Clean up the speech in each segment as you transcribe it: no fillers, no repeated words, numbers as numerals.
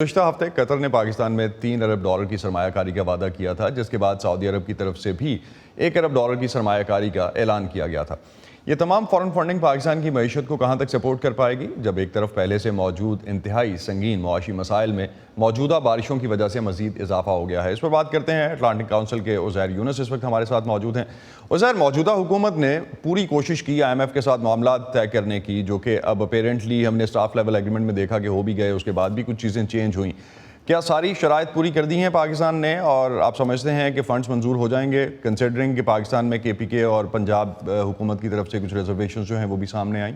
گزشتہ ہفتے قطر نے پاکستان میں $3 ارب کی سرمایہ کاری کا وعدہ کیا تھا، جس کے بعد سعودی عرب کی طرف سے بھی $1 ارب کی سرمایہ کاری کا اعلان کیا گیا تھا۔ یہ تمام فارن فنڈنگ پاکستان کی معیشت کو کہاں تک سپورٹ کر پائے گی، جب ایک طرف پہلے سے موجود انتہائی سنگین معاشی مسائل میں موجودہ بارشوں کی وجہ سے مزید اضافہ ہو گیا ہے؟ اس پر بات کرتے ہیں۔ اٹلانٹک کونسل کے عزیر یونس اس وقت ہمارے ساتھ موجود ہیں۔ عزیر، موجودہ حکومت نے پوری کوشش کی IMF کے ساتھ معاملات طے کرنے کی، جو کہ اب اپیرنٹلی ہم نے اسٹاف لیول ایگریمنٹ میں دیکھا کہ ہو بھی گئے، اس کے بعد بھی کچھ چیزیں چینج ہوئیں۔ کیا ساری شرائط پوری کر دی ہیں پاکستان نے، اور آپ سمجھتے ہیں کہ فنڈز منظور ہو جائیں گے، کنسیڈرنگ کہ پاکستان میں KPK اور پنجاب حکومت کی طرف سے کچھ ریزرویشنز جو ہیں وہ بھی سامنے آئیں؟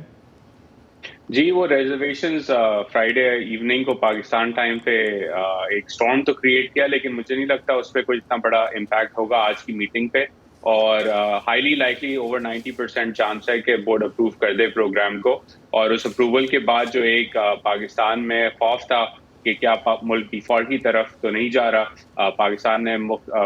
جی، وہ ریزرویشنز فرائیڈے ایوننگ کو پاکستان ٹائم پہ ایک سٹارم تو کریٹ کیا، لیکن مجھے نہیں لگتا اس پہ کوئی اتنا بڑا امپیکٹ ہوگا آج کی میٹنگ پہ، اور ہائیلی لائکلی اوور 90% چانس ہے کہ بورڈ اپروو کر دے پروگرام کو، اور اس اپروول کے بعد جو ایک پاکستان میں خوف تھا کہ کیا ملک ڈیفالٹ کی طرف تو نہیں جا رہا، پاکستان نے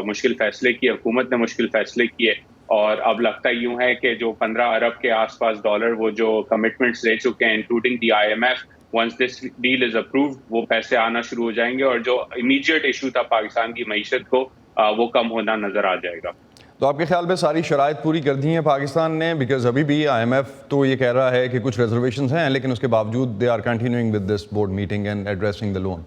مشکل فیصلے کیے، حکومت نے مشکل فیصلے کیے، اور اب لگتا یوں ہے کہ جو 15 ارب کے آس پاس ڈالر وہ جو کمٹمنٹس لے چکے ہیں including the IMF، once this deal is approved وہ پیسے آنا شروع ہو جائیں گے، اور جو امیڈیٹ ایشو تھا پاکستان کی معیشت کو وہ کم ہونا نظر آ جائے گا۔ تو آپ کے خیال میں ساری شرائط پوری کر دی ہیں پاکستان نے؟ بیکاز ابھی بھی IMF تو یہ کہہ رہا ہے کہ کچھ ریزرویشنز ہیں، لیکن اس کے باوجود they are continuing with this board meeting and addressing the loan.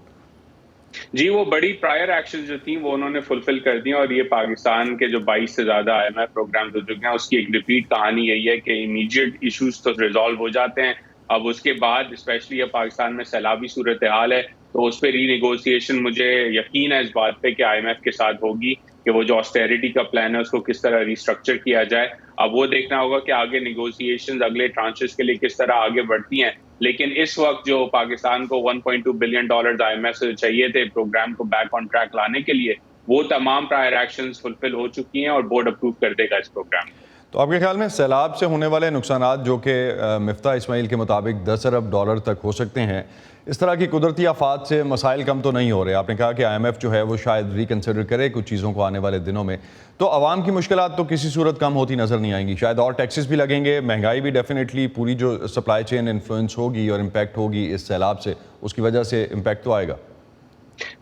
جی، وہ بڑی پرائر ایکشن جو تھیں وہ انہوں نے فلفل کر دیں، اور یہ پاکستان کے جو 22 سے زیادہ IMF پروگرامز ہو چکے ہیں اس کی ایک ریپیٹ کہانی یہی ہے کہ امیڈیٹ ایشوز تو ریزالو ہو جاتے ہیں، اب اس کے بعد اسپیشلی اب پاکستان میں سیلابی صورتحال ہے تو اس پہ ری نیگوسیشن مجھے یقین ہے اس بات پہ کہ IMF کے ساتھ ہوگی کہ وہ جو آسٹیریٹی کا پلان ہے اس کو کس طرح ریسٹرکچر کیا جائے۔ اب وہ دیکھنا ہوگا کہ آگے نیگوسیشنز اگلے ٹرانچز کے لیے کس طرح آگے بڑھتی ہیں، لیکن اس وقت جو پاکستان کو $1.2 بلین IMF سے چاہیے تھے پروگرام کو بیک آن ٹریک لانے کے لیے، وہ تمام پرائر ایکشنز فلفل ہو چکی ہیں اور بورڈ اپروو کر دے گا اس پروگرام۔ تو آپ کے خیال میں سیلاب سے ہونے والے نقصانات جو کہ مفتاح اسماعیل کے مطابق $10 ارب تک ہو سکتے ہیں، اس طرح کی قدرتی آفات سے مسائل کم تو نہیں ہو رہے؟ آپ نے کہا کہ IMF جو ہے وہ شاید ریکنسیڈر کرے کچھ چیزوں کو آنے والے دنوں میں، تو عوام کی مشکلات تو کسی صورت کم ہوتی نظر نہیں آئیں گی، شاید اور ٹیکسز بھی لگیں گے، مہنگائی بھی ڈیفینیٹلی، پوری جو سپلائی چین انفلوئنس ہوگی اور امپیکٹ ہوگی اس سیلاب سے، اس کی وجہ سے امپیکٹ تو آئے گا۔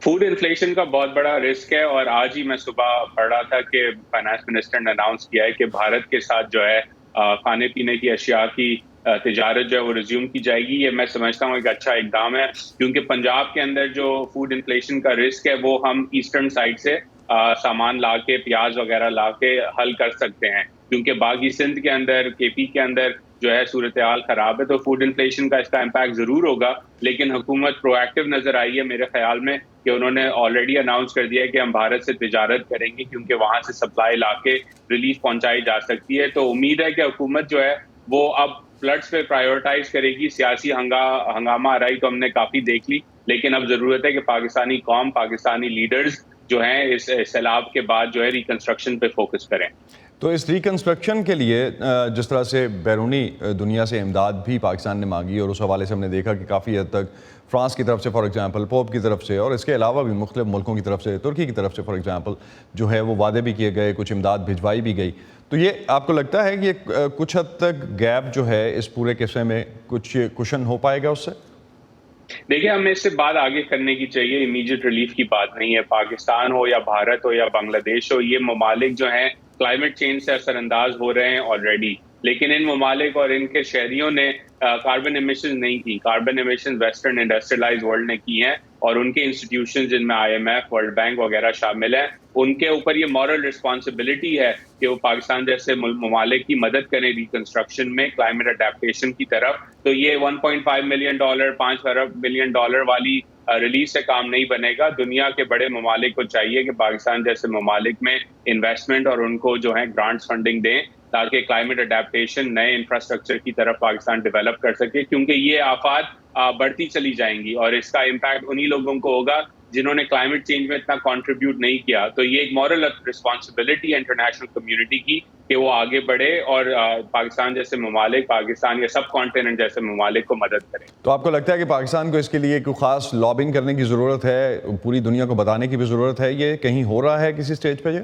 فوڈ انفلیشن کا بہت بڑا رسک ہے، اور آج ہی میں صبح پڑھ رہا تھا کہ فائنانس منسٹر نے اناؤنس کیا ہے کہ بھارت کے ساتھ جو ہے کھانے پینے کی اشیاء کی تجارت جو ہے وہ ریزیوم کی جائے گی۔ یہ میں سمجھتا ہوں ایک اچھا اقدام ہے، کیونکہ پنجاب کے اندر جو فوڈ انفلیشن کا رسک ہے وہ ہم ایسٹرن سائڈ سے سامان لا کے، پیاز وغیرہ لا کے حل کر سکتے ہیں، کیونکہ باغی سندھ کے اندر، KP کے اندر جو ہے صورتحال خراب ہے، تو فوڈ انفلیشن کا اس کا امپیکٹ ضرور ہوگا، لیکن حکومت پرو ایکٹیو نظر آئی ہے میرے خیال میں کہ انہوں نے آلریڈی اناؤنس کر دیا ہے کہ ہم بھارت سے تجارت کریں گے، کیونکہ وہاں سے سپلائی لا کے ریلیف پہنچائی جا سکتی ہے۔ تو امید ہے کہ حکومت جو ہے وہ اب فلڈز پہ پرائیورٹائز کرے گی۔ سیاسی ہنگامہ آرائی تو ہم نے کافی دیکھ لی، لیکن اب ضرورت ہے کہ پاکستانی قوم، پاکستانی لیڈرز جو ہیں اس سیلاب کے بعد جو ہے ریکنسٹرکشن پہ فوکس کریں۔ تو اس ریکنسٹرکشن کے لیے جس طرح سے بیرونی دنیا سے امداد بھی پاکستان نے مانگی، اور اس حوالے سے ہم نے دیکھا کہ کافی حد تک فرانس کی طرف سے فار ایگزامپل، پوپ کی طرف سے، اور اس کے علاوہ بھی مختلف ملکوں کی طرف سے، ترکی کی طرف سے فار ایگزامپل جو ہے وہ وعدے بھی کیے گئے، کچھ امداد بھجوائی بھی گئی۔ تو یہ آپ کو لگتا ہے کہ کچھ حد تک گیپ جو ہے اس پورے قصے میں کچھ کشن ہو پائے گا اس سے؟ دیکھیں، ہمیں اس سے بات آگے کرنے کی چاہیے، امیڈیٹ ریلیف کی بات نہیں ہے۔ پاکستان ہو یا بھارت ہو یا بنگلہ دیش ہو، یہ ممالک جو ہیں کلائمیٹ چینج سے اثر انداز ہو رہے ہیں آلریڈی، لیکن ان ممالک اور ان کے شہریوں نے کاربن ایمیشنز نہیں کی۔ Carbon emissions western industrialize world نے کی ہیں، اور ان کے انسٹیٹیوشنز جن میں IMF، ورلڈ بینک وغیرہ شامل ہیں، ان کے اوپر یہ مورل رسپانسبلٹی ہے کہ وہ پاکستان جیسے ممالک کی مدد کریں ریکنسٹرکشن میں، کلائمیٹ اڈیپٹیشن کی طرف۔ تو یہ $1.5 ملین، $5 ارب ملین والی ریلیز سے کام نہیں بنے گا۔ دنیا کے بڑے ممالک کو چاہیے کہ پاکستان جیسے ممالک میں انویسٹمنٹ اور ان کو جو ہے گرانٹس فنڈنگ دیں، تاکہ کلائمیٹ اڈیپٹیشن، نئے انفراسٹرکچر کی طرف پاکستان ڈیولپ کر سکے، کیونکہ یہ آفات بڑھتی چلی جائیں گی، اور اس کا امپیکٹ انہی لوگوں کو ہوگا جنہوں نے کلائمیٹ چینج میں اتنا کنٹریبیوٹ نہیں کیا۔ تو یہ ایک مورل رسپانسبلٹی ہے انٹرنیشنل کمیونٹی کی کہ وہ آگے بڑھے اور پاکستان جیسے ممالک، پاکستان یا سب کانٹیننٹ جیسے ممالک کو مدد کریں۔ تو آپ کو لگتا ہے کہ پاکستان کو اس کے لیے کوئی خاص لابنگ کرنے کی ضرورت ہے، پوری دنیا کو بتانے کی بھی ضرورت ہے؟ یہ کہیں ہو رہا ہے کسی سٹیج پہ یہ؟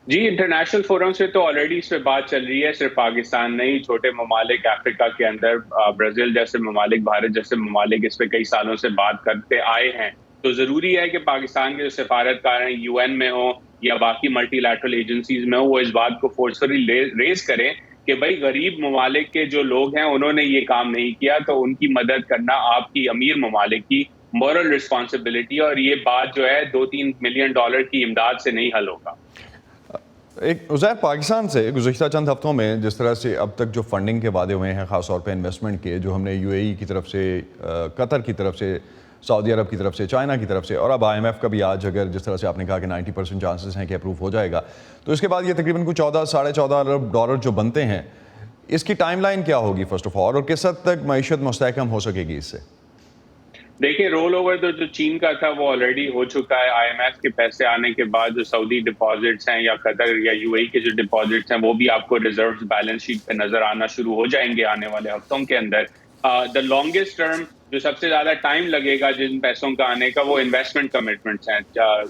جی انٹرنیشنل فورم سے تو آلریڈی اس پہ بات چل رہی ہے، صرف پاکستان نہیں، چھوٹے ممالک افریقہ کے اندر برازیل جیسے ممالک، بھارت جیسے ممالک اس پہ کئی سالوں سے بات کرتے آئے ہیں. تو ضروری ہے کہ پاکستان کے جو سفارتکار ہیں یو این میں ہوں یا باقی ملٹی لیٹرل ایجنسیز میں ہوں، وہ اس بات کو فورسفلی ریز کریں کہ بھائی غریب ممالک کے جو لوگ ہیں انہوں نے یہ کام نہیں کیا، تو ان کی مدد کرنا آپ کی امیر ممالک کی مورل رسپانسبلٹی، اور یہ بات جو ہے $2-3 ملین کی امداد سے نہیں حل ہوگا. ایک عزیر، پاکستان سے گزشتہ چند ہفتوں میں جس طرح سے اب تک جو فنڈنگ کے وعدے ہوئے ہیں، خاص طور پہ انویسٹمنٹ کے، جو ہم نے یو اے ای کی طرف سے، قطر کی طرف سے، سعودی عرب کی طرف سے، چائنا کی طرف سے، اور اب آئی ایم ایف کا بھی آج اگر جس طرح سے آپ نے کہا کہ 90% چانسز ہیں کہ اپروو ہو جائے گا، تو اس کے بعد یہ تقریباً کچھ $14-14.5 ارب جو بنتے ہیں، اس کی ٹائم لائن کیا ہوگی فرسٹ آف آل، اور کس حد تک معیشت مستحکم ہو سکے گی اس سے؟ دیکھیں رول اوور تو جو چین کا تھا وہ آلریڈی ہو چکا ہے. آئی ایم ایف کے پیسے آنے کے بعد جو سعودی ڈپازٹس ہیں یا قطر یا یو اے کے جو ڈپازٹس ہیں وہ بھی آپ کو ریزروز بیلنس شیٹ پہ نظر آنا شروع ہو جائیں گے آنے والے ہفتوں کے اندر. دا لانگسٹ ٹرم جو سب سے زیادہ ٹائم لگے گا جن پیسوں کا آنے کا، وہ انویسٹمنٹ کمٹمنٹس ہیں.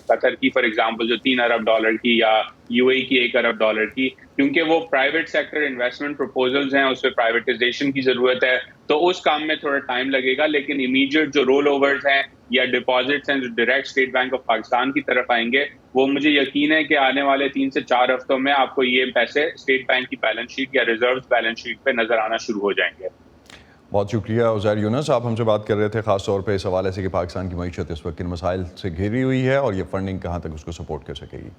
قطر کی فار ایگزامپل جو $3 ارب کی، یا یو اے کی $1 ارب کی، کیونکہ وہ پرائیویٹ سیکٹر انویسٹمنٹ پروپوزلز ہیں، اس پہ پرائیویٹائزیشن کی ضرورت ہے، تو اس کام میں تھوڑا ٹائم لگے گا. لیکن امیڈیٹ جو رول اوورز ہیں یا ڈپازٹس ہیں جو direct state bank of Pakistan کی طرف آئیں گے، وہ مجھے یقین ہے کہ آنے والے 3 سے 4 ہفتوں میں آپ کو یہ پیسے اسٹیٹ بینک کی بیلنس شیٹ یا ریزروز بیلنس شیٹ پہ نظر آنا شروع ہو جائیں گے. بہت شکریہ عزیر یونس، آپ ہم سے بات کر رہے تھے خاص طور پہ اس حوالے سے کہ پاکستان کی معیشت اس وقت کن مسائل سے گھری ہوئی ہے اور یہ فنڈنگ کہاں تک اس کو سپورٹ کر سکے گی.